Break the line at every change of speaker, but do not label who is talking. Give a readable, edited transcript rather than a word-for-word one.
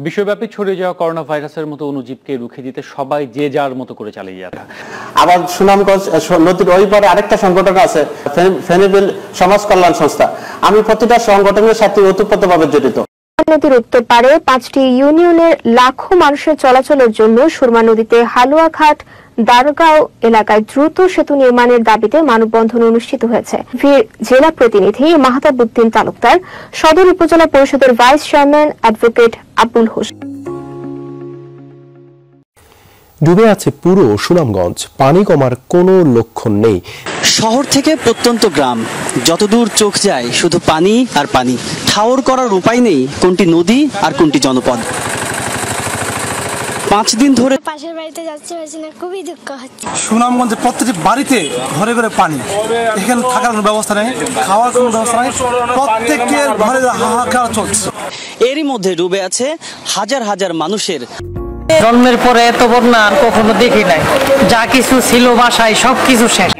বিশ্বব্যাপী ছড়িয়ে যাওয়া করোনা ভাইরাসের মতো অণুজীবকে রুখে দিতে সবাই যে যার মতো করে চালিয়ে যাচ্ছে।
আবার সুনামগঞ্জ নদীর ওই পারে আরেকটা সংগঠন আছে ফেনীবিল সমাজ কল্যাণ সংস্থা। আমি প্রতিটা সংগঠনের সাথে ওতপ্রোতভাবে জড়িত।
নদীর উত্তর পারে 5টি ইউনিয়নের লাখো মানুষের চলাচলের জন্য সুরমা নদীতে হালুয়াঘাট দারগাঁও এলাকায় দ্রুত সেতু নির্মাণের দাবিতে মানববন্ধন অনুষ্ঠিত হয়েছে। জেলা প্রতিনিধি মাহতাবউদ্দিন তালুকদার, সদর উপজেলা পরিষদের vice chairman advocate Abdul Hossain.
ডুবে আছে পুরো সুনামগঞ্জ, পানি কমার কোনো লক্ষণ নেই।
শহর থেকে প্রত্যন্ত গ্রাম, যতদূর চোখ যায় শুধু পানি আর পানি। ঠাওর করার উপায় নেই কোনটি নদী আর কোনটি জনপদ। 5 দিন ধরে
পাশের বাড়িতে যাচ্ছে না, খুবই দুঃখ হচ্ছে।
সুনামগঞ্জের প্রত্যেকটি বাড়িতে ঘরে ঘরে পানি, এখানে থাকার কোনো ব্যবস্থা নেই, খাওয়ার কোনো ব্যবস্থা নেই, প্রত্যেকের ঘরে হাহাকার চলছে।
এরই মধ্যে ডুবে আছে হাজার হাজার মানুষের।
জন্মের পরে এত বন্যা আর কখনো দেখি নাই। যা কিছু ছিল বাসায় সবকিছু শেষ।